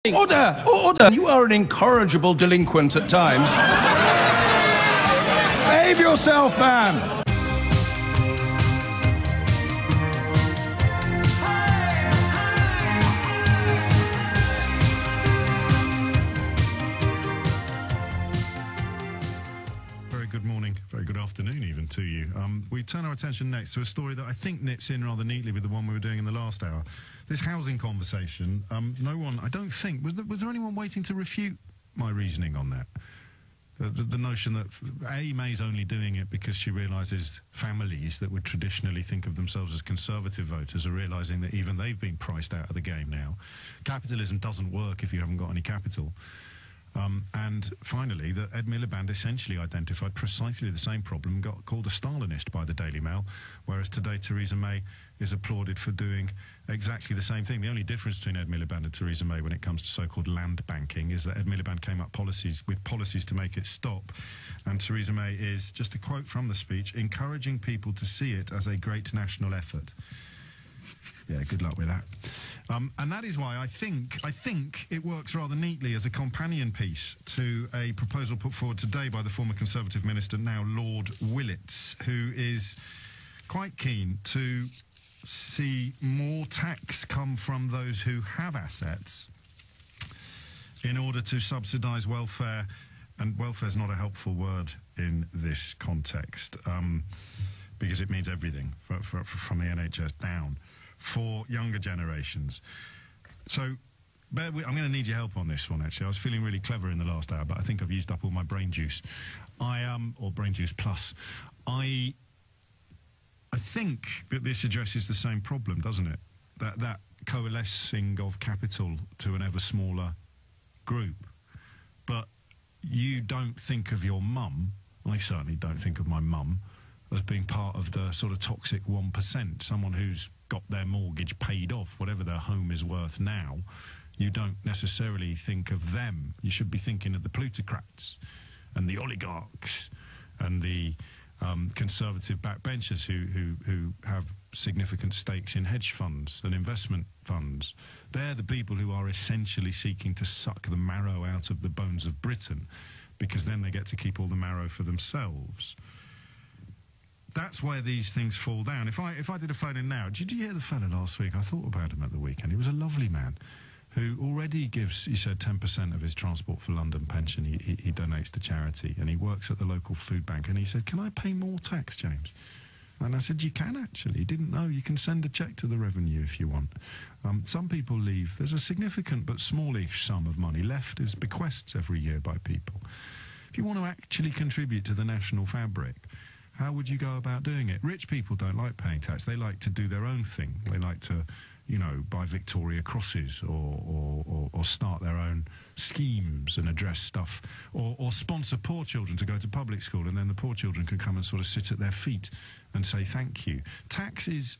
Order! Order! You are an incorrigible delinquent at times. Behave yourself, man! Very good morning, very good afternoon even to you. We turn our attention next to a story that I think knits in rather neatly with the one we were doing in the last hour. This housing conversation, no one, I don't think, was there anyone waiting to refute my reasoning on that? The notion that May's only doing it because she realises families that would traditionally think of themselves as conservative voters are realising that even they've been priced out of the game now. Capitalism doesn't work if you haven't got any capital. And finally, that Ed Miliband essentially identified precisely the same problem and got called a Stalinist by the Daily Mail, whereas today Theresa May is applauded for doing exactly the same thing. The only difference between Ed Miliband and Theresa May when it comes to so-called land banking is that Ed Miliband came up with policies to make it stop, and Theresa May is, just a quote from the speech, encouraging people to see it as a great national effort. Yeah, good luck with that. And that is why I think it works rather neatly as a companion piece to a proposal put forward today by the former Conservative Minister, now Lord Willits, who is quite keen to see more tax come from those who have assets in order to subsidise welfare. And welfare is not a helpful word in this context because it means everything from the NHS down for younger generations. So I'm going to need your help on this one, actually. I was feeling really clever in the last hour, but I think I've used up all my brain juice. Or brain juice plus. I think that this addresses the same problem, doesn't it? That coalescing of capital to an ever smaller group. But you don't think of your mum, I certainly don't think of my mum, as being part of the sort of toxic 1%, someone who's got their mortgage paid off, whatever their home is worth now. You don't necessarily think of them. You should be thinking of the plutocrats and the oligarchs and the conservative backbenchers who have significant stakes in hedge funds and investment funds. They're the people who are essentially seeking to suck the marrow out of the bones of Britain, because then they get to keep all the marrow for themselves. That's where these things fall down. If I did a phone-in now, did you hear the fella last week? I thought about him at the weekend. He was a lovely man who already gives, he said, 10% of his Transport for London pension he donates to charity, and he works at the local food bank. And he said, can I pay more tax, James? And I said, you can actually. He didn't know. You can send a cheque to the revenue if you want. Some people leave. There's a significant but smallish sum of money left as bequests every year by people. If you want to actually contribute to the national fabric, how would you go about doing it? Rich people don't like paying tax. They like to do their own thing. They like to, you know, buy Victoria Crosses or start their own schemes and address stuff, or sponsor poor children to go to public school, and then the poor children can come and sort of sit at their feet and say thank you. Tax is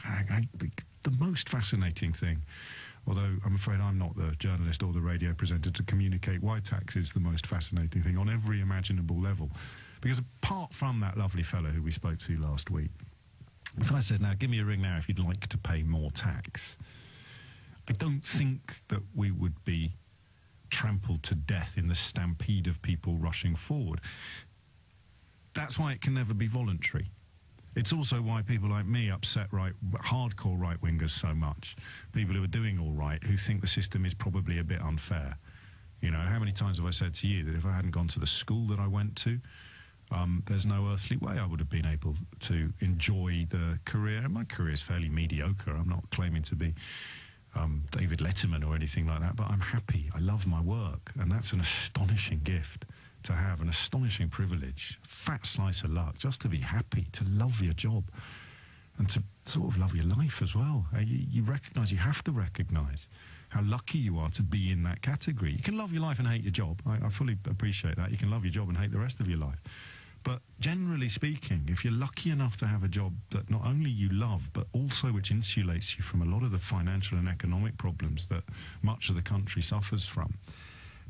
the most fascinating thing, although I'm afraid I'm not the journalist or the radio presenter to communicate why tax is the most fascinating thing on every imaginable level. Because apart from that lovely fellow who we spoke to last week, if I said, now, give me a ring now if you'd like to pay more tax, I don't think that we would be trampled to death in the stampede of people rushing forward. That's why it can never be voluntary. It's also why people like me upset hardcore right-wingers so much, people who are doing all right, who think the system is probably a bit unfair. You know, how many times have I said to you that if I hadn't gone to the school that I went to, there's no earthly way I would have been able to enjoy the career. And my career is fairly mediocre. I'm not claiming to be David Letterman or anything like that, but I'm happy. I love my work, and that's an astonishing gift to have, an astonishing privilege, fat slice of luck, just to be happy, to love your job, and to sort of love your life as well. You have to recognise how lucky you are to be in that category. You can love your life and hate your job. I fully appreciate that. You can love your job and hate the rest of your life. But generally speaking, if you're lucky enough to have a job that not only you love, but also which insulates you from a lot of the financial and economic problems that much of the country suffers from,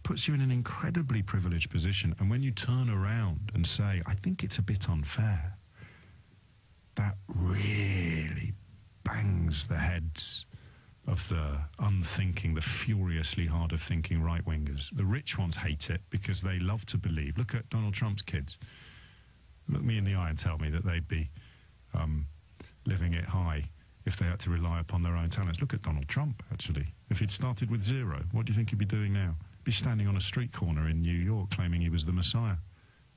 puts you in an incredibly privileged position. And when you turn around and say, I think it's a bit unfair, that really bangs the heads of the unthinking, the furiously hard of thinking right-wingers. The rich ones hate it because they love to believe. Look at Donald Trump's kids. Look me in the eye and tell me that they'd be living it high if they had to rely upon their own talents. Look at Donald Trump, actually. If he'd started with zero, what do you think he'd be doing now? He'd be standing on a street corner in New York claiming he was the Messiah.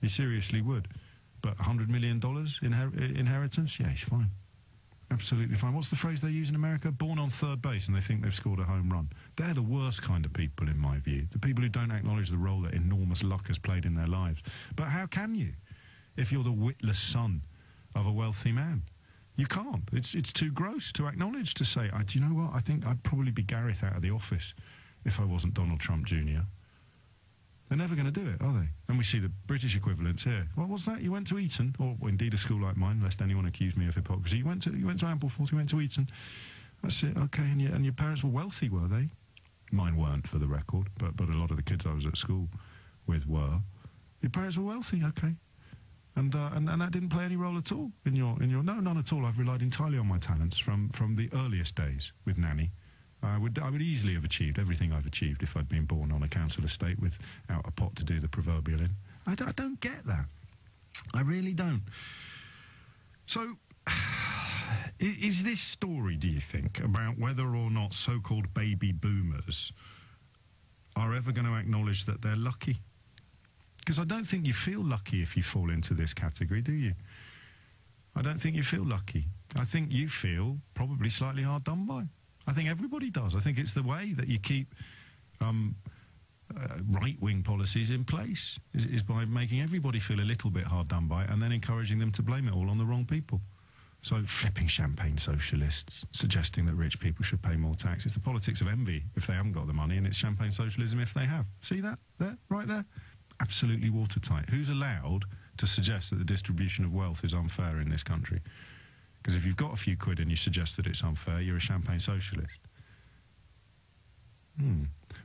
He seriously would. But $100 million inheritance? Yeah, he's fine. Absolutely fine. What's the phrase they use in America? Born on third base and they think they've scored a home run. They're the worst kind of people, in my view. The people who don't acknowledge the role that enormous luck has played in their lives. But how can you, if you're the witless son of a wealthy man? You can't. It's too gross to acknowledge, to say, do you know what? I think I'd probably be Gareth out of the office if I wasn't Donald Trump Jr. They're never going to do it, are they? And we see the British equivalents here. Well, what's that? You went to Eton, or indeed a school like mine, lest anyone accuse me of hypocrisy. You went to Ampleforth, you went to Eton. That's it, okay. And your parents were wealthy, were they? Mine weren't, for the record, but a lot of the kids I was at school with were. Your parents were wealthy, okay. And that didn't play any role at all in your no, none at all. I've relied entirely on my talents from the earliest days with Nanny. I would easily have achieved everything I've achieved if I'd been born on a council estate without a pot to do the proverbial in. I don't get that. I really don't. So, is this story, do you think, about whether or not so-called baby boomers are ever going to acknowledge that they're lucky? Because I don't think you feel lucky if you fall into this category, do you? I don't think you feel lucky. I think you feel probably slightly hard done by. I think everybody does. I think it's the way that you keep right-wing policies in place, is by making everybody feel a little bit hard done by and then encouraging them to blame it all on the wrong people. So flipping champagne socialists, suggesting that rich people should pay more tax. It's the politics of envy if they haven't got the money, and it's champagne socialism if they have. See that? There? Right there? Absolutely watertight. Who's allowed to suggest that the distribution of wealth is unfair in this country? Because if you've got a few quid and you suggest that it's unfair, you're a champagne socialist.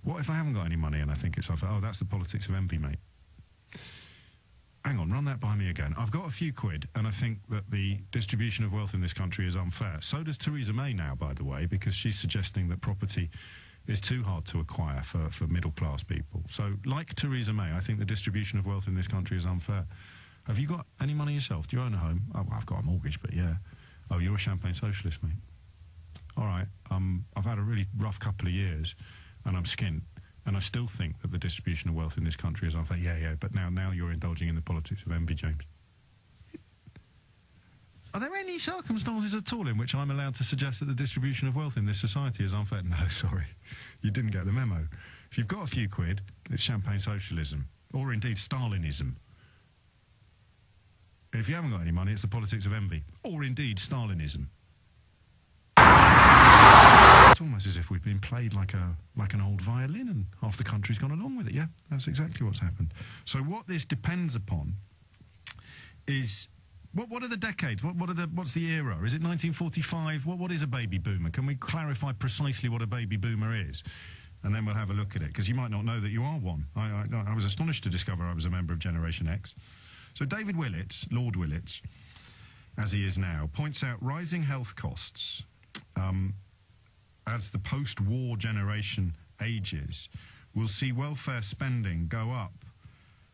What if I haven't got any money and I think it's unfair? Oh, that's the politics of envy, mate. Hang on, run that by me again. I've got a few quid and I think that the distribution of wealth in this country is unfair. So does Theresa May now, by the way, because she's suggesting that property is too hard to acquire for middle-class people. So, like Theresa May, I think the distribution of wealth in this country is unfair. Have you got any money yourself? Do you own a home? Oh, well, I've got a mortgage, but yeah. Oh, you're a champagne socialist, mate. All right, I've had a really rough couple of years, and I'm skint, and I still think that the distribution of wealth in this country is unfair. Yeah, but now you're indulging in the politics of envy, James. Are there any circumstances at all in which I'm allowed to suggest that the distribution of wealth in this society is unfair? No, sorry. You didn't get the memo. If you've got a few quid, it's champagne socialism, or indeed Stalinism. And if you haven't got any money, it's the politics of envy, or indeed Stalinism. It's almost as if we've been played like an old violin and half the country's gone along with it. Yeah, that's exactly what's happened. So what this depends upon is... What are the decades? What's the era? Is it 1945? What is a baby boomer? Can we clarify precisely what a baby boomer is? And then we'll have a look at it, because you might not know that you are one. I was astonished to discover I was a member of Generation X. So David Willits, Lord Willits, as he is now, points out rising health costs as the post-war generation ages will see welfare spending go up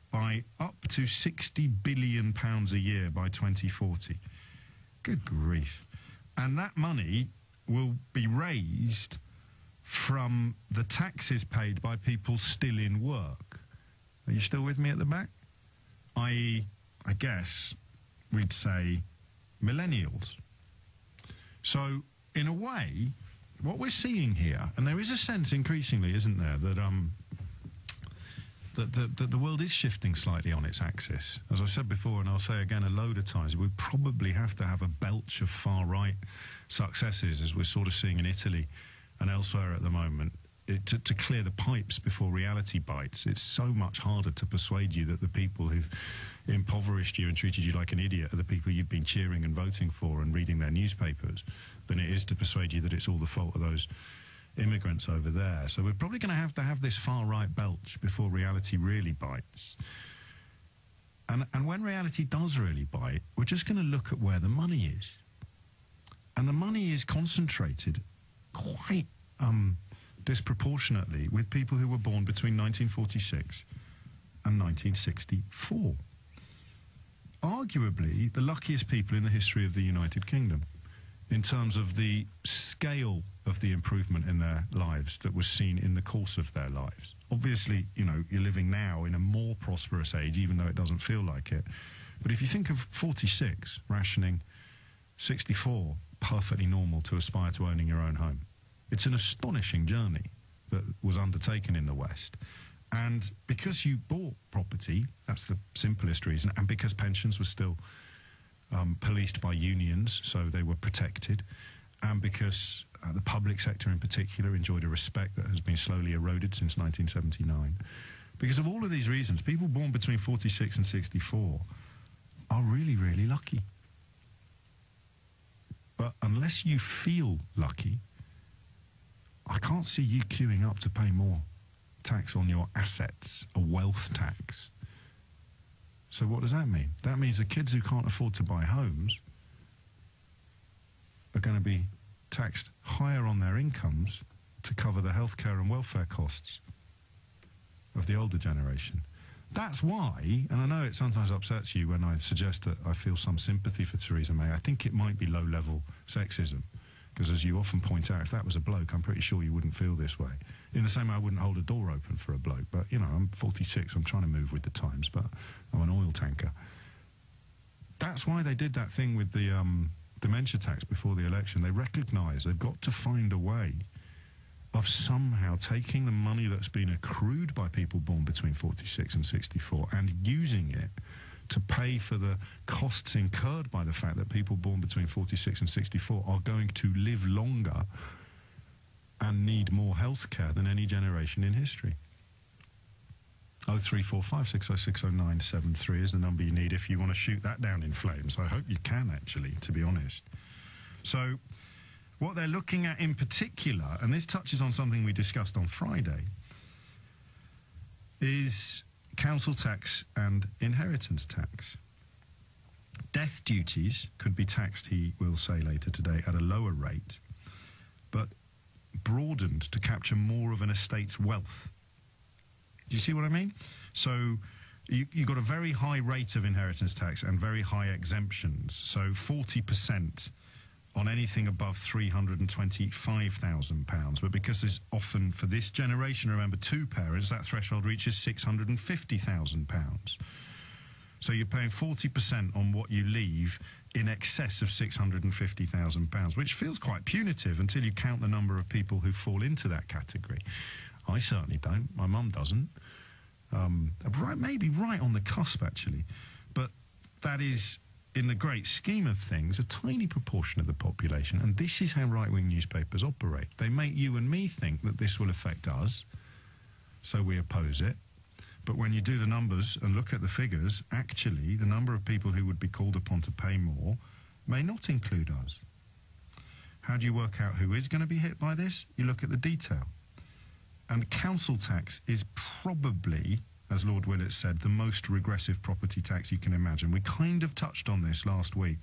by up to £60 billion a year by 2040. Good grief. And that money will be raised from the taxes paid by people still in work. Are you still with me at the back? I guess we'd say millennials. So, in a way, what we're seeing here, and there is a sense increasingly, isn't there, that that the world is shifting slightly on its axis. As I've said before, and I'll say again a load of times, we probably have to have a belch of far-right successes, as we're sort of seeing in Italy and elsewhere at the moment, to clear the pipes before reality bites. It's so much harder to persuade you that the people who've impoverished you and treated you like an idiot are the people you've been cheering and voting for and reading their newspapers than it is to persuade you that it's all the fault of those immigrants over there. So we're probably going to have this far-right belch before reality really bites. And when reality does really bite, we're just going to look at where the money is. And the money is concentrated quite disproportionately with people who were born between 1946 and 1964. Arguably the luckiest people in the history of the United Kingdom in terms of the scale of the improvement in their lives that was seen in the course of their lives. Obviously, you know, you're living now in a more prosperous age, even though it doesn't feel like it. But if you think of 46 rationing, 64 perfectly normal to aspire to owning your own home, it's an astonishing journey that was undertaken in the West. And because you bought property, that's the simplest reason, and because pensions were still policed by unions, so they were protected, and because the public sector in particular enjoyed a respect that has been slowly eroded since 1979. Because of all of these reasons, people born between 46 and 64 are really, really lucky. But unless you feel lucky, I can't see you queuing up to pay more tax on your assets, a wealth tax. So what does that mean? That means the kids who can't afford to buy homes are going to be taxed higher on their incomes to cover the healthcare and welfare costs of the older generation. That's why, and I know it sometimes upsets you when I suggest that I feel some sympathy for Theresa May, I think it might be low-level sexism. Because as you often point out, if that was a bloke, I'm pretty sure you wouldn't feel this way. In the same way I wouldn't hold a door open for a bloke. But, you know, I'm 46, I'm trying to move with the times, but I'm an oil tanker. That's why they did that thing with the dementia tax before the election. They recognise they've got to find a way of somehow taking the money that's been accrued by people born between 46 and 64 and using it to pay for the costs incurred by the fact that people born between 46 and 64 are going to live longer and need more health care than any generation in history. 0345 606 0973 is the number you need if you want to shoot that down in flames. I hope you can, actually, to be honest. So what they're looking at in particular, and this touches on something we discussed on Friday, is council tax and inheritance tax. Death duties could be taxed, he will say later today, at a lower rate, but broadened to capture more of an estate's wealth. Do you see what I mean? So you've got a very high rate of inheritance tax and very high exemptions. So 40% on anything above £325,000. But because there's often, for this generation, remember, two parents, that threshold reaches £650,000. So you're paying 40% on what you leave in excess of £650,000, which feels quite punitive until you count the number of people who fall into that category. I certainly don't. My mum doesn't. Maybe right on the cusp, actually. But that is, in the great scheme of things, a tiny proportion of the population. And this is how right-wing newspapers operate. They make you and me think that this will affect us, so we oppose it. But when you do the numbers and look at the figures, actually, the number of people who would be called upon to pay more may not include us. How do you work out who is going to be hit by this? You look at the detail. And council tax is probably, as Lord Willett said, the most regressive property tax you can imagine. We kind of touched on this last week.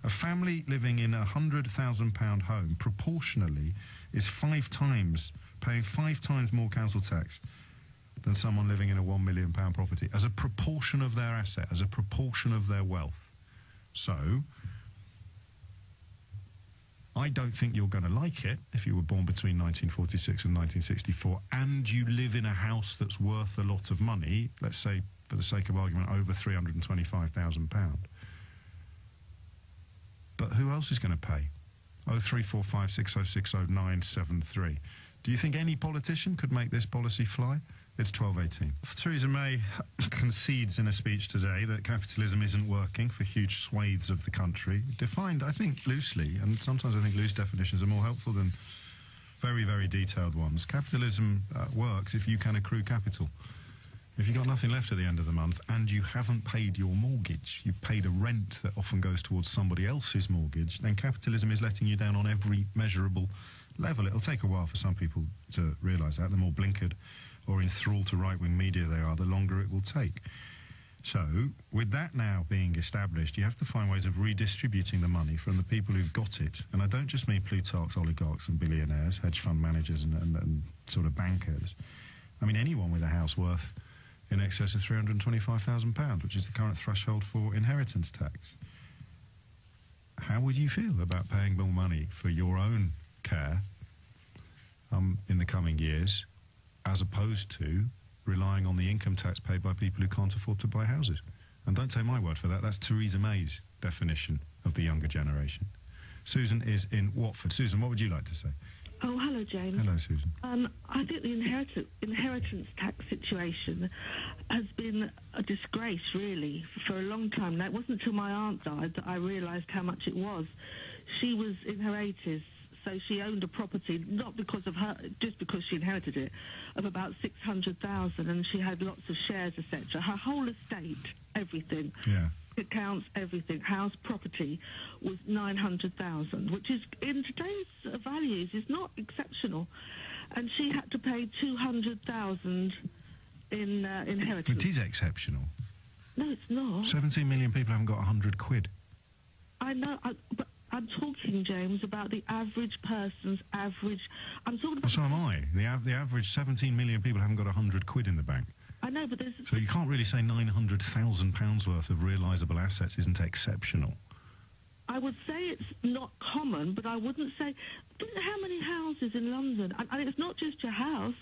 A family living in a £100,000 home proportionally is paying 5 times more council tax than someone living in a £1 million property, as a proportion of their asset, as a proportion of their wealth. So I don't think you're going to like it if you were born between 1946 and 1964 and you live in a house that's worth a lot of money, let's say, for the sake of argument, over £325,000. But who else is going to pay? 0345 606 0973. Do you think any politician could make this policy fly? It's 12:18. Theresa May concedes in a speech today that capitalism isn't working for huge swathes of the country, defined, I think, loosely, and sometimes I think loose definitions are more helpful than very, very detailed ones. Capitalism works if you can accrue capital. If you've got nothing left at the end of the month and you haven't paid your mortgage, you've paid a rent that often goes towards somebody else's mortgage, then capitalism is letting you down on every measurable level. It'll take a while for some people to realise that. The more blinkered or enthralled to right-wing media they are, the longer it will take. So, with that now being established, you have to find ways of redistributing the money from the people who've got it. And I don't just mean plutarchs, oligarchs and billionaires, hedge fund managers and sort of bankers. I mean anyone with a house worth in excess of £325,000, which is the current threshold for inheritance tax. How would you feel about paying more money for your own care in the coming years, as opposed to relying on the income tax paid by people who can't afford to buy houses? And don't take my word for that, that's Theresa May's definition of the younger generation. Susan is in Watford. Susan, what would you like to say? Oh, hello, James. Hello, Susan. I think the inheritance tax situation has been a disgrace, really, for a long time now. It wasn't until my aunt died that I realised how much it was. She was in her 80s, so she owned a property, not because of her, just because she inherited it, of about 600,000, and she had lots of shares, etc. Her whole estate, everything. Yeah. Accounts, everything, house, property, was 900,000, which is, in today's values, is not exceptional. And she had to pay 200,000 in inheritance. It is exceptional. No, it's not. 17 million people haven't got 100 quid. I know, but I'm talking, James, about the average person's average. I'm talking about. So am I. The average 17 million people haven't got 100 quid in the bank. I know, but there's... So you can't really say £900,000 worth of realisable assets isn't exceptional. I would say it's not common, but I wouldn't say... How many houses in London? And it's not just your house.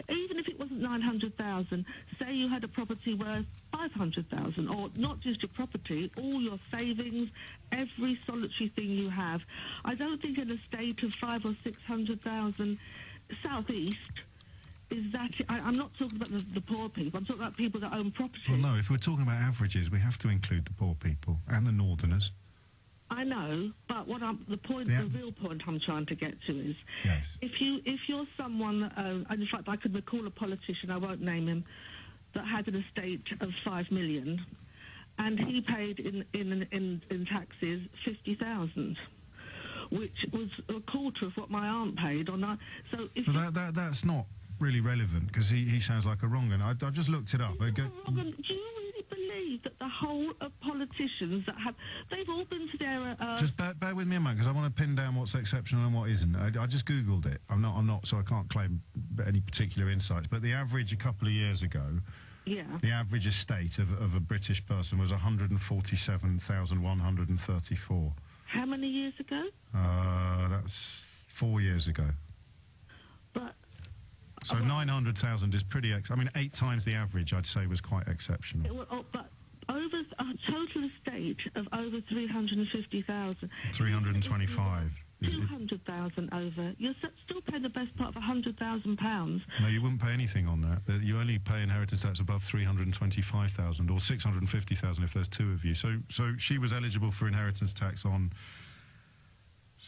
Even if it wasn't 900,000, say you had a property worth 500,000, or not just your property, all your savings, every solitary thing you have. I don't think an estate of 500,000 or 600,000 southeast... is that... I'm not talking about the poor people. I'm talking about people that own property. Well, no, if we're talking about averages, we have to include the poor people and the northerners. I know, but the real point I'm trying to get to is, yes, if you're someone, and in fact I could recall a politician, I won't name him, that had an estate of 5 million, and he paid in taxes 50,000. Which was a quarter of what my aunt paid on that. So if that's not really relevant, because he sounds like a wrong one. I just looked it up. Do you really believe that the whole of politicians that have... They've all been to their... Just bear with me a moment, because I want to pin down what's exceptional and what isn't. I just Googled it. I'm not, so I can't claim any particular insights. But the average a couple of years ago... Yeah. The average estate of a British person was 147,134. How many years ago? That's 4 years ago. But... So 900,000 is pretty... I mean, 8 times the average, I'd say, was quite exceptional. But over a total estate of over 350,000... 325. 200,000 over. You're still paying the best part of £100,000. No, you wouldn't pay anything on that. You only pay inheritance tax above 325,000 or 650,000 if there's 2 of you. So she was eligible for inheritance tax on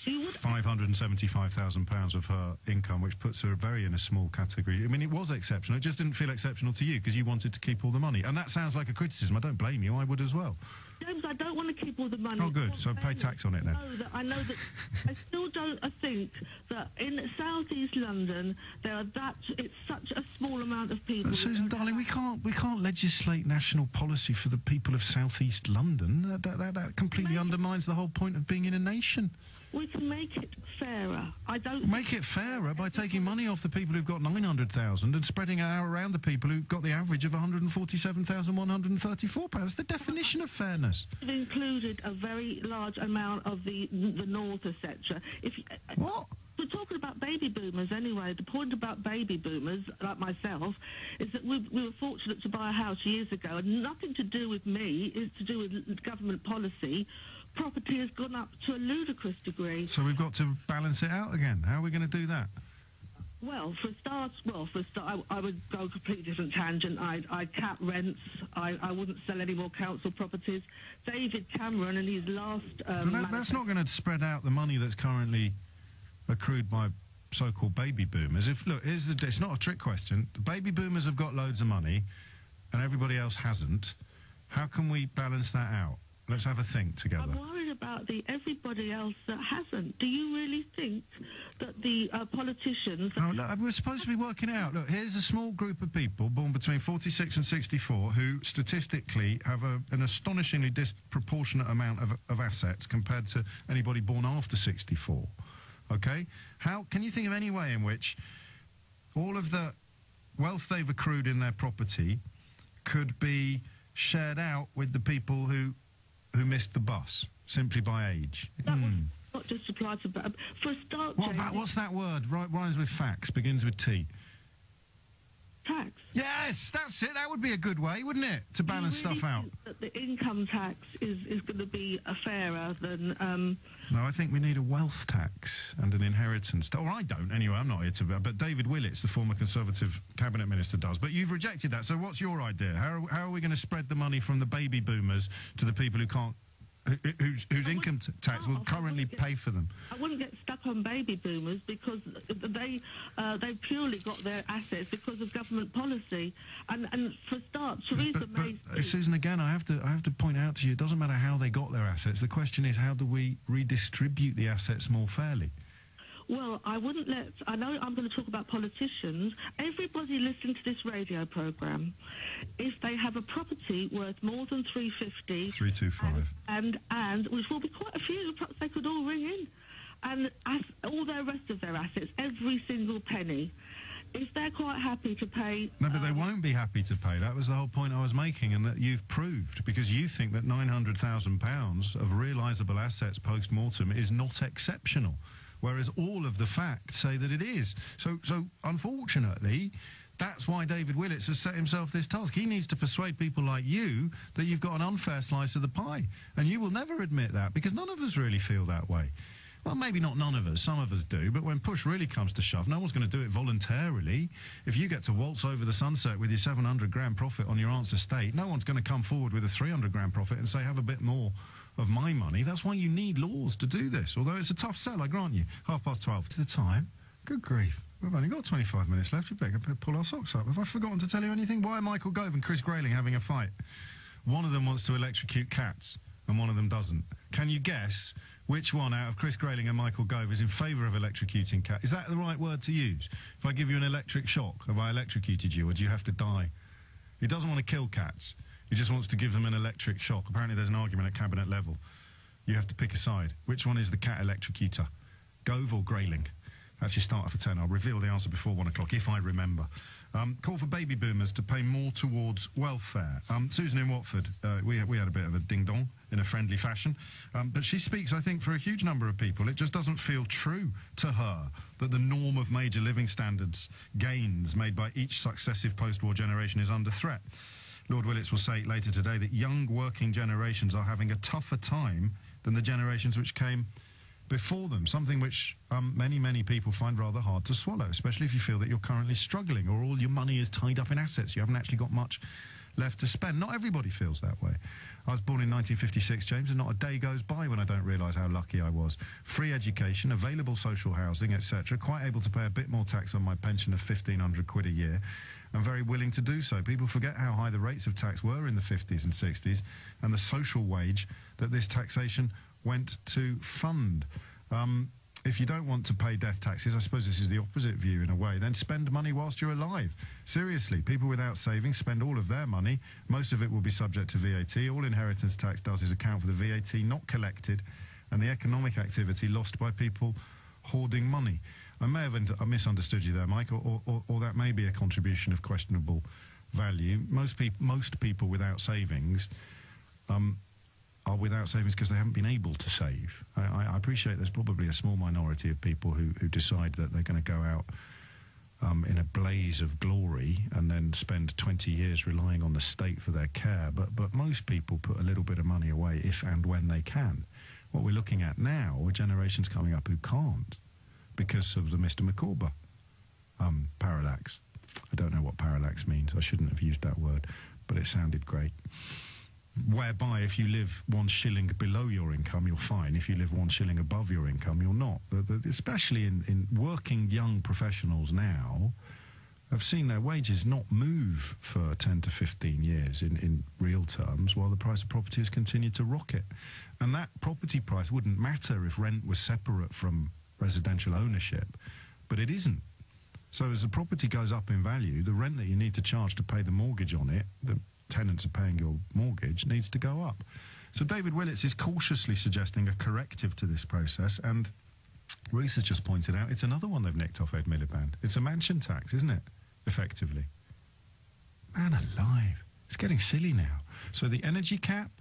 £575,000 of her income, which puts her in a small category. I mean, it was exceptional. It just didn't feel exceptional to you because you wanted to keep all the money. And that sounds like a criticism. I don't blame you. I would as well. James, I don't want to keep all the money. Oh, good. So pay tax on it then. I know that. I still don't think that in southeast London it's such a small amount of people. Susan, darling, we can't legislate national policy for the people of southeast London. That completely undermines the whole point of being in a nation. We can make it fairer. I don't... Make it fairer by taking money off the people who've got 900,000 and spreading it out around the people who've got the average of £147,134. That's the definition of fairness. It included a very large amount of the north, etc. What? We're talking about baby boomers anyway. The point about baby boomers, like myself, is that we were fortunate to buy a house years ago, and nothing to do with me, it's to do with government policy. Property has gone up to a ludicrous degree. So we've got to balance it out again. How are we going to do that? Well, for a start, I would go a completely different tangent. I'd cap rents. I wouldn't sell any more council properties. David Cameron and his last... that's not going to spread out the money that's currently accrued by so-called baby boomers. It's not a trick question. The baby boomers have got loads of money and everybody else hasn't. How can we balance that out? Let's have a think together. I'm worried about everybody else that hasn't? Do you really think that the politicians... Oh, look, we're supposed to be working it out. Look, here's a small group of people born between 46 and 64 who statistically have an astonishingly disproportionate amount of assets compared to anybody born after 64. OK? How can you think of any way in which all of the wealth they've accrued in their property could be shared out with the people who missed the bus simply by age? That would not just apply to... For a start... What's that word? Rhymes with fax, begins with T. Tax. Yes, that's it. That would be a good way, wouldn't it, to balance stuff out? That the income tax is going to be fairer than... No, I think we need a wealth tax and an inheritance. Or I don't, anyway. I'm not here to... But David Willits, the former Conservative Cabinet Minister, does. But you've rejected that. So what's your idea? How are we going to spread the money from the baby boomers to the people who can't... whose income tax will currently pay for them? I wouldn't get stuck on baby boomers because they've purely got their assets because of government policy. And for a start, Theresa May... Susan, again, I have to point out to you, it doesn't matter how they got their assets. The question is, how do we redistribute the assets more fairly? Well, I wouldn't let... I know I'm going to talk about politicians. Everybody listening to this radio programme, if they have a property worth more than 350... 325. And which will be quite a few, perhaps they could all ring in. And all the rest of their assets, every single penny, if they're quite happy to pay... No, but they won't be happy to pay. That was the whole point I was making, and that you've proved, because you think that £900,000 of realisable assets post-mortem is not exceptional, whereas all of the facts say that it is. So unfortunately, that's why David Willits has set himself this task. He needs to persuade people like you that you've got an unfair slice of the pie. And you will never admit that, because none of us really feel that way. Well, maybe not none of us, some of us do, but when push really comes to shove, no one's going to do it voluntarily. If you get to waltz over the sunset with your 700 grand profit on your aunt's estate, no one's going to come forward with a 300 grand profit and say, have a bit more of my money. That's why you need laws to do this, although it's a tough sell, I grant you. 12:30 to the time. Good grief. We've only got 25 minutes left. We better pull our socks up. Have I forgotten to tell you anything? Why are Michael Gove and Chris Grayling having a fight? One of them wants to electrocute cats, and one of them doesn't. Can you guess which one out of Chris Grayling and Michael Gove is in favour of electrocuting cats? Is that the right word to use? If I give you an electric shock, have I electrocuted you, or do you have to die? He doesn't want to kill cats. He just wants to give them an electric shock. Apparently there's an argument at cabinet level. You have to pick a side. Which one is the cat electrocutor? Gove or Grayling? That's your starter for 10. I'll reveal the answer before 1 o'clock, if I remember. Call for baby boomers to pay more towards welfare. Susan in Watford, we had a bit of a ding-dong in a friendly fashion. But she speaks, I think, for a huge number of people. It just doesn't feel true to her that the norm of major living standards gains made by each successive post-war generation is under threat. Lord Willits will say later today that young working generations are having a tougher time than the generations which came before them, something which many people find rather hard to swallow, especially if you feel that you're currently struggling or all your money is tied up in assets. You haven't actually got much left to spend. Not everybody feels that way. I was born in 1956, James, and not a day goes by when I don't realise how lucky I was. Free education, available social housing, etc. Quite able to pay a bit more tax on my pension of 1,500 quid a year. I'm very willing to do so. People forget how high the rates of tax were in the 50s and 60s and the social wage that this taxation went to fund. If you don't want to pay death taxes, I suppose this is the opposite view in a way, then spend money whilst you're alive. Seriously, people without savings spend all of their money. Most of it will be subject to VAT. All inheritance tax does is account for the VAT not collected and the economic activity lost by people hoarding money. I may have misunderstood you there, Mike, or that may be a contribution of questionable value. Most people without savings are without savings because they haven't been able to save. I appreciate there's probably a small minority of people who decide that they're going to go out in a blaze of glory and then spend 20 years relying on the state for their care. But most people put a little bit of money away if and when they can. What we're looking at now are generations coming up who can't because of the Mr. McCorber parallax. I don't know what parallax means. I shouldn't have used that word, but it sounded great. Whereby if you live 1 shilling below your income, you're fine. If you live 1 shilling above your income, you're not. Especially in working young professionals now, have seen their wages not move for 10 to 15 years in real terms, while the price of property has continued to rocket. And that property price wouldn't matter if rent was separate from residential ownership, but it isn't. So as the property goes up in value, the rent that you need to charge to pay the mortgage on it, the tenants are paying your mortgage, needs to go up. So David Willits is cautiously suggesting a corrective to this process, and Ruth has just pointed out it's another one they've nicked off Ed Miliband. It's a mansion tax, isn't it, effectively? Man alive, it's getting silly now. So the energy cap,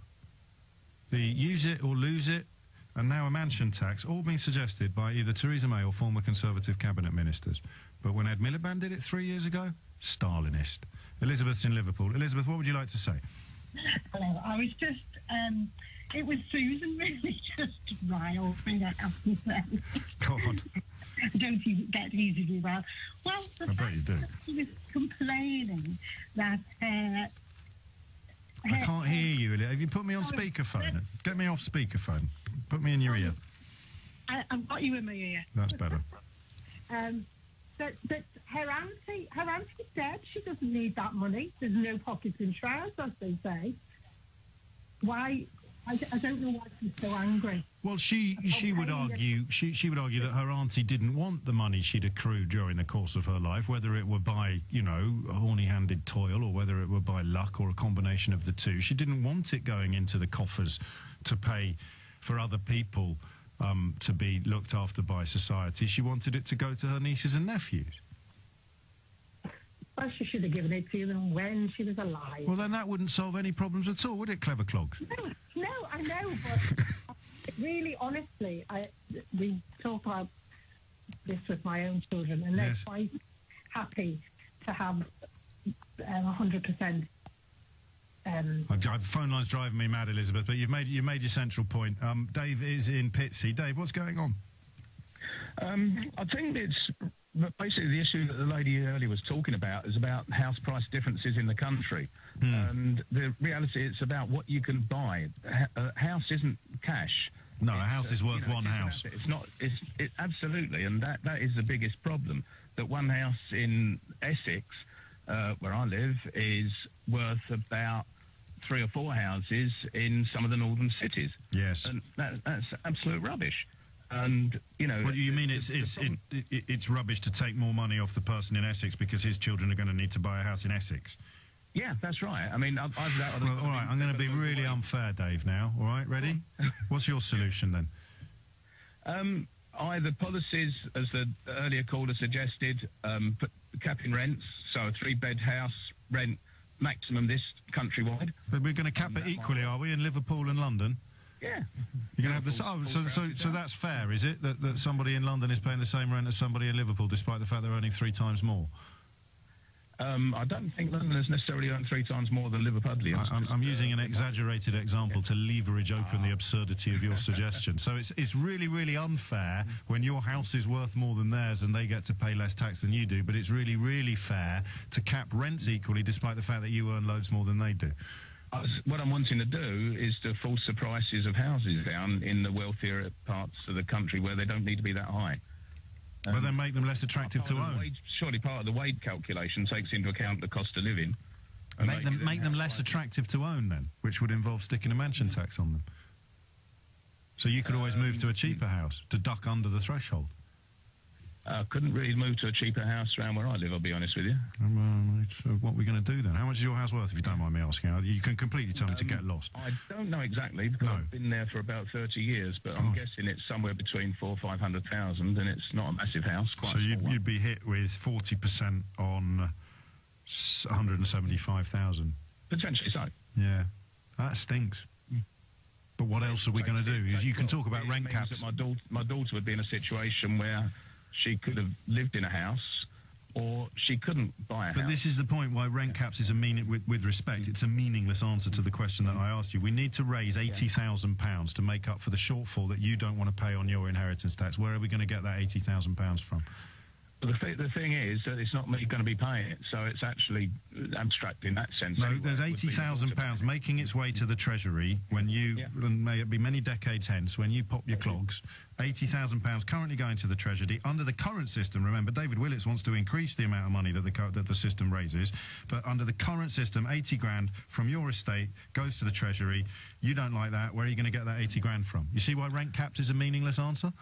the use it or lose it, and now a mansion tax, all being suggested by either Theresa May or former Conservative cabinet ministers. But when Ed Miliband did it 3 years ago, Stalinist. Elizabeth's in Liverpool. Elizabeth, what would you like to say? Hello, I was just, it was Susan really just riled me, I have to say. Go on. I don't even get easily well. Well, the I bet you do. she was complaining that I can't hear you. Have you put me on speakerphone? Get me off speakerphone. Put me in your ear. I've got you in my ear. That's better. But her auntie's dead. She doesn't need that money. There's no pockets in shrouds, as they say. Why? I don't know why she's so angry. Well, she would argue she would argue that her auntie didn't want the money she'd accrued during the course of her life, whether it were by, you know, horny-handed toil or whether it were by luck or a combination of the two. She didn't want it going into the coffers to pay for other people to be looked after by society. She wanted it to go to her nieces and nephews. Well, she should have given it to them when she was alive. Well, then that wouldn't solve any problems at all, would it, clever clogs? No, I know, but really, honestly, we talk about this with my own children, and they're quite happy to have 100%. Phone line's driving me mad, Elizabeth, but you've made your central point. Dave is in Pitsea. Dave, what's going on? I think it's basically the issue that the lady earlier was talking about is about house price differences in the country. And the reality, it's about what you can buy. A house isn't cash. No, a house is worth one house. It's not. It's absolutely, and that is the biggest problem. That one house in Essex, where I live, is worth about 3 or 4 houses in some of the northern cities. Yes, and that's absolute rubbish. And you know, what do you mean? It's rubbish to take more money off the person in Essex because his children are going to need to buy a house in Essex. Yeah, that's right. I mean, well, all right, I'm going to be really unfair, Dave. Now, all right, ready? What's your solution then? Either policies, as the earlier caller suggested, capping rents, so a 3-bed house rent maximum this countrywide. But we're going to cap it equally, are we, in Liverpool and London? Yeah. You're going to have this. Oh, so that's fair, is it? That somebody in London is paying the same rent as somebody in Liverpool, despite the fact they're earning 3 times more? I don't think Londoners necessarily earn 3 times more than Liverpudlians. I'm using an exaggerated example to leverage open the absurdity of your suggestion. So it's really, really unfair when your house is worth more than theirs and they get to pay less tax than you do, but it's really, really fair to cap rents equally despite the fact that you earn loads more than they do. What I'm wanting to do is to force the prices of houses down in the wealthier parts of the country where they don't need to be that high. But then make them less attractive to own. Surely part of the wage calculation takes into account the cost of living. Make them less attractive to own then, which would involve sticking a mansion tax on them. So you could always move to a cheaper house to duck under the threshold. I couldn't really move to a cheaper house around where I live, I'll be honest with you. So what are we going to do then? How much is your house worth, if you don't mind me asking? You can completely tell me to get lost. I don't know exactly, because I've been there for about 30 years, but I'm guessing it's somewhere between 400,000 or 500,000, and it's not a massive house. So you'd be hit with 40% on 175,000? Potentially so. Yeah, that stinks. But what else are we going to do? You can talk about rent caps. That my daughter would be in a situation where she could have lived in a house, or she couldn't buy a house. But this is the point why rent caps is with respect, it's a meaningless answer to the question that I asked you. We need to raise £80,000 to make up for the shortfall that you don't want to pay on your inheritance tax. Where are we going to get that £80,000 from? The thing is that it's not me going to be paying it, so it's actually abstract in that sense. No, anyway. there's £80,000 making its way to the Treasury when you, and may it be many decades hence, when you pop your clogs. £80,000 currently going to the Treasury. Under the current system, remember, David Willits wants to increase the amount of money that the system raises, but under the current system, 80 grand from your estate goes to the Treasury. You don't like that. Where are you going to get that 80 grand from? You see why rent capped is a meaningless answer?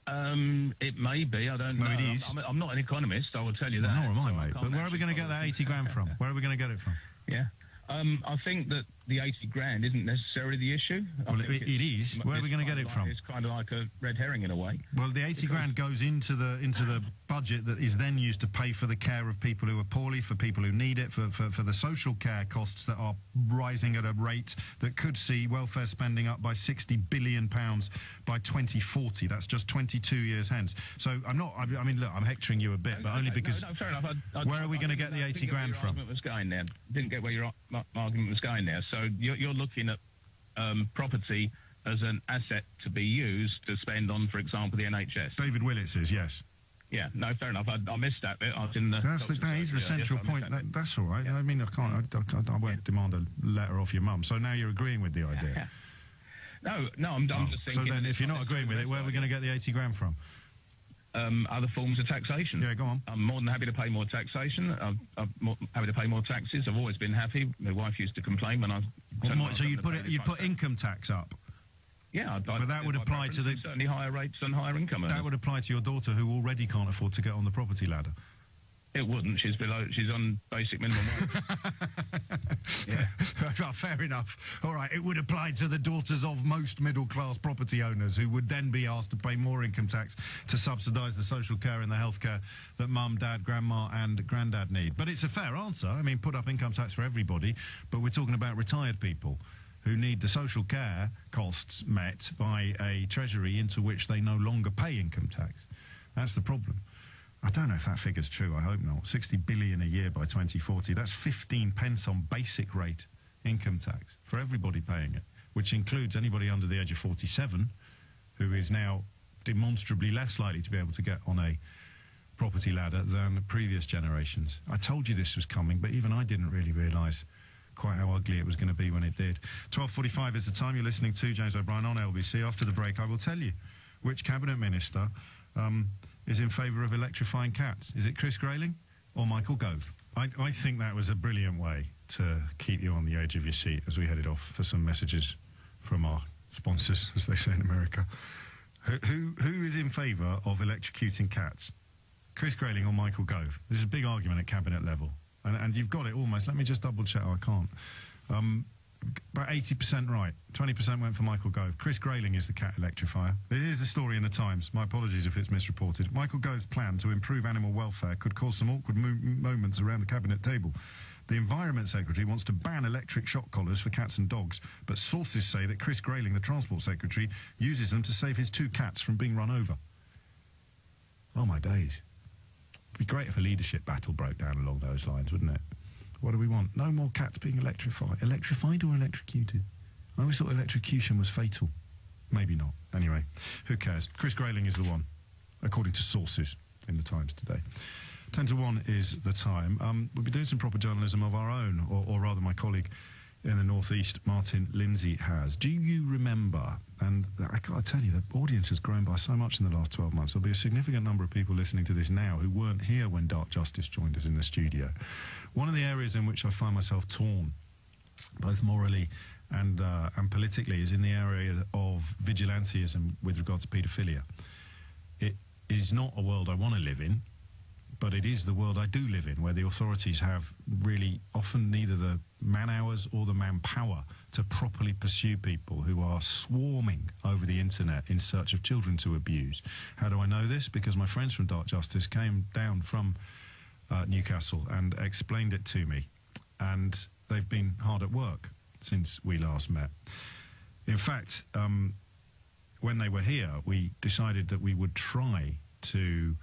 It may be. I don't know. It is. I'm not an economist. I will tell you that. Nor am I, mate. But where are we going to get that 80 grand from? Where are we going to get it from? Yeah. I think that the 80 grand isn't necessarily the issue. Well, it is. Where are we going to get it from? It's kind of like a red herring in a way. Well, the 80 grand goes into the budget that is then used to pay for the care of people who are poorly, for people who need it, for the social care costs that are rising at a rate that could see welfare spending up by £60 billion by 2040. That's just 22 years hence. So I mean, look, I'm hectoring you a bit, but only because... No, fair enough. Where are we going to get the 80 grand from? Didn't get where your argument was going there. So you're looking at property as an asset to be used to spend on, for example, the NHS. David Willits is, yes. Yeah, no, fair enough. I missed that bit. I was in the... That is the central point. That's all right. Yeah. I mean, I won't demand a letter off your mum. So now you're agreeing with the idea. No, I'm just thinking... So then, if you're not agreeing with it, where are we going to get the 80 grand from? Other forms of taxation. Yeah, go on. I'm more than happy to pay more taxation. I'm happy to pay more taxes. I've always been happy. My wife used to complain when I... So you put income tax up? Yeah, but that would apply to the... Certainly higher rates and higher income earners. That would apply to your daughter who already can't afford to get on the property ladder. It wouldn't. She's on basic minimum wage. Yeah. Fair enough. All right, it would apply to the daughters of most middle-class property owners who would then be asked to pay more income tax to subsidise the social care and the health care that mum, dad, grandma and granddad need. But it's a fair answer. I mean, put up income tax for everybody, but we're talking about retired people who need the social care costs met by a treasury into which they no longer pay income tax. That's the problem. I don't know if that figure's true, I hope not. 60 billion a year by 2040, that's 15 pence on basic rate income tax for everybody paying it, which includes anybody under the age of 47 who is now demonstrably less likely to be able to get on a property ladder than previous generations. I told you this was coming, but even I didn't really realise quite how ugly it was going to be when it did. 12:45 is the time. You're listening to James O'Brien on LBC. After the break, I will tell you which cabinet minister is in favour of electrifying cats. Is it Chris Grayling or Michael Gove? I think that was a brilliant way to keep you on the edge of your seat as we headed off for some messages from our sponsors, as they say in America. Who is in favour of electrocuting cats? Chris Grayling or Michael Gove? There's a big argument at cabinet level. And you've got it almost. Let me just double check. I can't. About 80% right. 20% went for Michael Gove. Chris Grayling is the cat electrifier. Here's the story in the Times. My apologies if it's misreported. Michael Gove's plan to improve animal welfare could cause some awkward moments around the cabinet table. The Environment Secretary wants to ban electric shock collars for cats and dogs, but sources say that Chris Grayling, the Transport Secretary, uses them to save his 2 cats from being run over. Oh, my days. It'd be great if a leadership battle broke down along those lines, wouldn't it? What do we want? No more cats being electrified. Electrified or electrocuted? I always thought electrocution was fatal. Maybe not. Anyway, who cares? Chris Grayling is the one, according to sources in the Times today. 10 to 1 is the time. We'll be doing some proper journalism of our own, or rather my colleague in the North East, Martin Lindsay, has. Do you remember, and I got to tell you, the audience has grown by so much in the last 12 months. There'll be a significant number of people listening to this now who weren't here when Dark Justice joined us in the studio. One of the areas in which I find myself torn, both morally and politically, is in the area of vigilantism with regard to paedophilia. It is not a world I want to live in, but it is the world I do live in, where the authorities have really often neither the man-hours or the manpower to properly pursue people who are swarming over the internet in search of children to abuse. How do I know this? Because my friends from Dark Justice came down from Newcastle and explained it to me, and they've been hard at work since we last met. In fact, when they were here, we decided that we would try to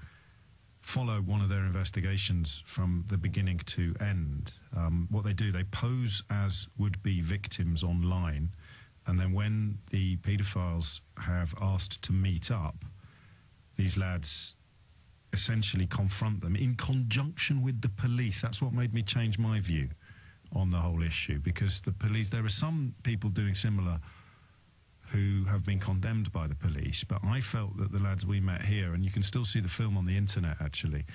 follow one of their investigations from the beginning to end. What they do, they pose as would-be victims online, and then when the paedophiles have asked to meet up, these lads essentially confront them in conjunction with the police. That's what made me change my view on the whole issue, because the police, there are some people doing similar who have been condemned by the police, but I felt that the lads we met here, and you can still see the film on the internet actually,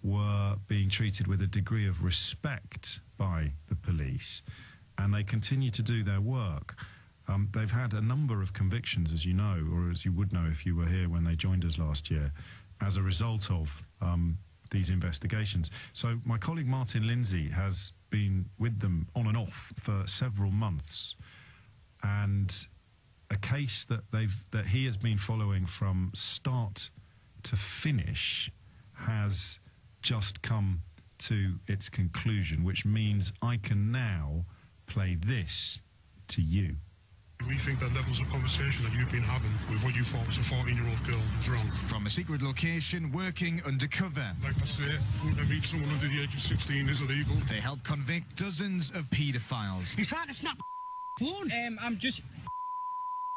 were being treated with a degree of respect by the police, and they continue to do their work. They've had a number of convictions, as you know, or as you would know if you were here when they joined us last year, as a result of these investigations. So my colleague Martin Lindsay has been with them on and off for several months, and a case that he has been following from start to finish has just come to its conclusion, which means I can now play this to you. We think that levels of conversation that you've been having with what you thought was a 14-year-old girl is wrong. From a secret location, working undercover. Like I say, to meet someone under the age of 16 is illegal. They help convict dozens of paedophiles. You're trying to snap phone? I'm just...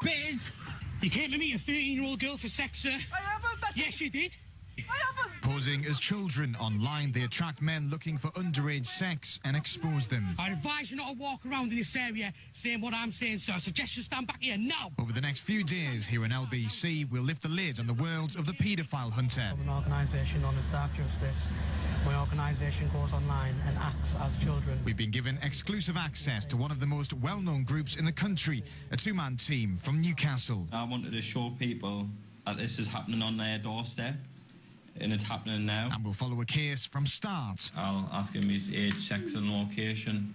Biz! You came to meet a 13-year-old girl for sex, sir? I haven't! Yes, you did. I haven't! Posing as children online, they attract men looking for underage sex and expose them. I advise you not to walk around in this area saying what I'm saying, sir. I suggest you stand back here now. Over the next few days here on LBC, we'll lift the lid on the world of the paedophile hunter. An organisation known as Dark Justice. My organisation goes online and acts as children. We've been given exclusive access to one of the most well-known groups in the country, a two-man team from Newcastle. I wanted to show people that this is happening on their doorstep, and it's happening now. And we'll follow a case from start. I'll ask him his age, sex and location.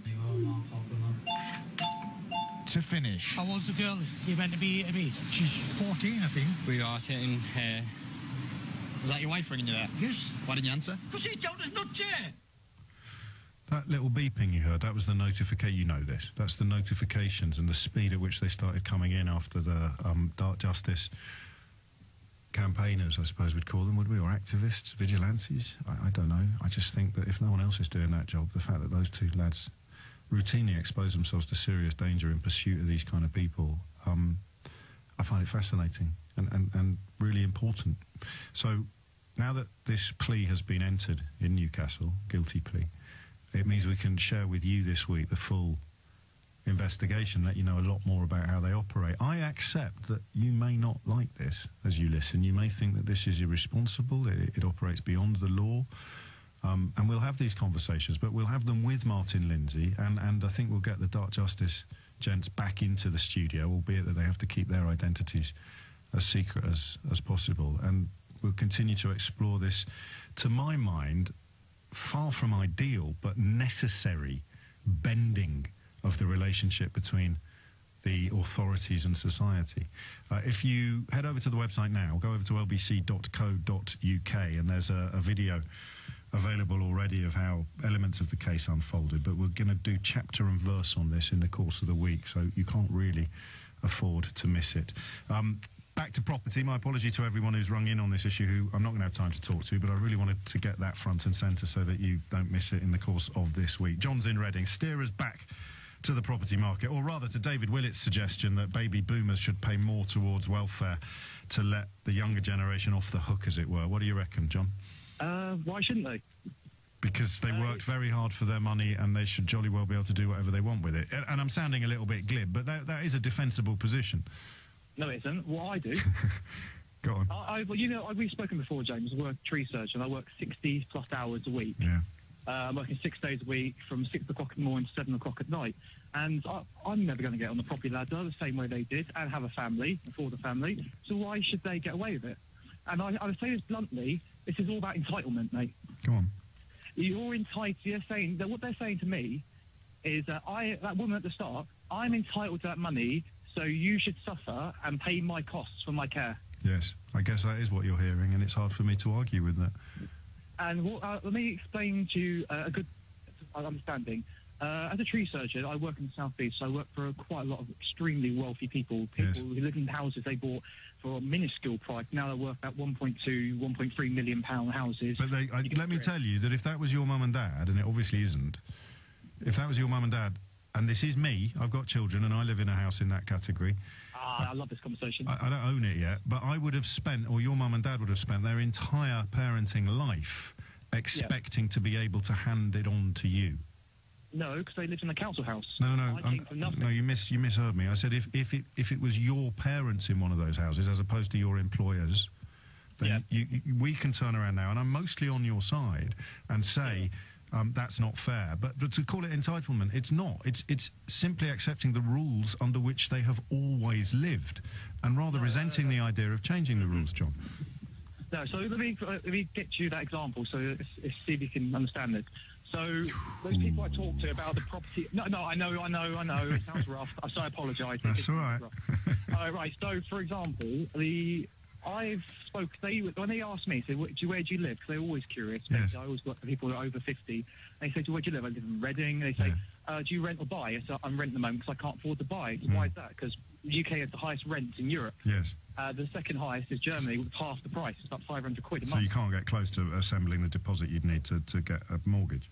To finish. How old's the girl you meant to be a bit? She's 14, I think. We are taking her. Was that your wife ringing you there? Yes. Why didn't you answer? Because he's told us not to. That little beeping you heard, that was the notification. You know this. That's the notifications and the speed at which they started coming in after the Dark Justice campaigners, I suppose we'd call them, would we? Or activists, vigilantes? I don't know. I just think that if no one else is doing that job, the fact that those two lads routinely expose themselves to serious danger in pursuit of these kind of people, I find it fascinating and really important. So now that this plea has been entered in Newcastle, guilty plea, it means we can share with you this week the full investigation, let you know a lot more about how they operate. I accept that you may not like this as you listen. You may think that this is irresponsible, it operates beyond the law, and we'll have these conversations, but we'll have them with Martin Lindsay, and I think we'll get the Dark Justice gents back into the studio, albeit that they have to keep their identities as secret as possible, and we'll continue to explore this, to my mind, far from ideal but necessary bending of the relationship between the authorities and society. If you head over to the website now, go over to lbc.co.uk, and there's a video available already of how elements of the case unfolded, but we're going to do chapter and verse on this in the course of the week, so you can't really afford to miss it. Back to property. My apology to everyone who's rung in on this issue who I'm not going to have time to talk to, but I really wanted to get that front and centre so that you don't miss it in the course of this week. John's in Reading. Steer us back to the property market, or rather to David Willett's suggestion that baby boomers should pay more towards welfare to let the younger generation off the hook, as it were. What do you reckon, John? Why shouldn't they? Because they worked very hard for their money and they should jolly well be able to do whatever they want with it. And I'm sounding a little bit glib, but that is a defensible position. No, it isn't. What I do... Go on. We've spoken before, James. I work tree search and I work 60-plus hours a week. Yeah. I'm working 6 days a week from 6 o'clock in the morning to 7 o'clock at night. And I'm never going to get on the property ladder the same way they did and have a family, afford a family. So why should they get away with it? And I would say this bluntly, this is all about entitlement, mate. Go on. You're entitled. You're saying that what they're saying to me is that that woman at the start, I'm entitled to that money, so you should suffer and pay my costs for my care. Yes, I guess that is what you're hearing, and it's hard for me to argue with that. And let me explain to you a good understanding. As a tree surgeon, I work in the South East, so I work for quite a lot of extremely wealthy people yes. who live in houses they bought for a minuscule price. Now they're worth about 1.2, 1.3 million pound houses. But let me tell you that if that was your mum and dad, and it obviously isn't, if that was your mum and dad, and this is me, I've got children and I live in a house in that category, I love this conversation. I don't own it yet, but I would have spent, or your mum and dad would have spent their entire parenting life expecting to be able to hand it on to you. No, because they lived in a council house. No, you misheard me. I said if it was your parents in one of those houses as opposed to your employers, then we can turn around now, and I'm mostly on your side, and say that's not fair. But to call it entitlement, it's not. It's simply accepting the rules under which they have always lived, and rather resenting the idea of changing the rules, John. No, so let me get you that example, so see if you can understand it. So those people I talked to about the property... No, I know, it sounds rough. So I apologise. That's all right. Right, so for example, when they ask me, say, where do you live? Because they're always curious. Yes. I always got people that are over 50. They say, where do you live? I live in Reading. They say, do you rent or buy? So I'm renting at the moment because I can't afford to buy. So why is that? Because the UK has the highest rents in Europe. Yes. The second highest is Germany with half the price. It's about 500 quid a month. So you can't get close to assembling the deposit you'd need to get a mortgage?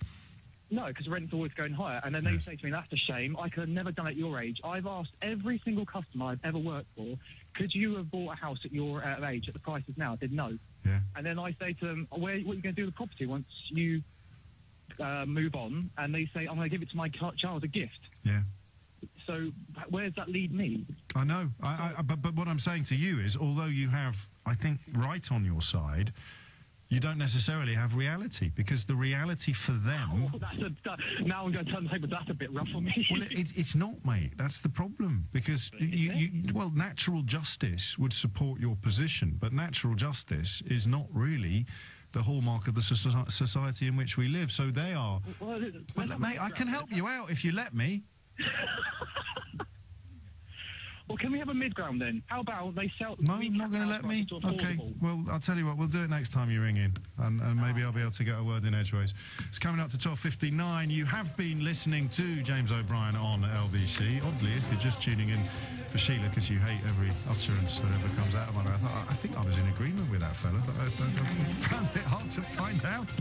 No, because rent's always going higher. And then they say to me, that's a shame. I could have never done it at your age. I've asked every single customer I've ever worked for, could you have bought a house at your age at the prices now? I said no. Yeah. And then I say to them, what are you going to do with the property once you move on? And they say, I'm going to give it to my child as a gift. Yeah. So where does that lead me? I know. But what I'm saying to you is, although you have, I think, right on your side, you don't necessarily have reality, because the reality for them... now I'm going to turn the table. That's a bit rough for me. Well, it's not, mate. That's the problem, because well, natural justice would support your position, but natural justice is not really the hallmark of the society in which we live. So they are... Well, mate, I can help you out if you let me. Well, can we have a mid-ground then? How about they sell... No, not going to let me? Okay, well, I'll tell you what, we'll do it next time you ring in, and maybe I'll be able to get a word in edgeways. It's coming up to 12:59. You have been listening to James O'Brien on LBC. Oddly, if you're just tuning in for Sheila, because you hate every utterance that ever comes out of my mouth, I think I was in agreement with that fella, but I found it hard to find out.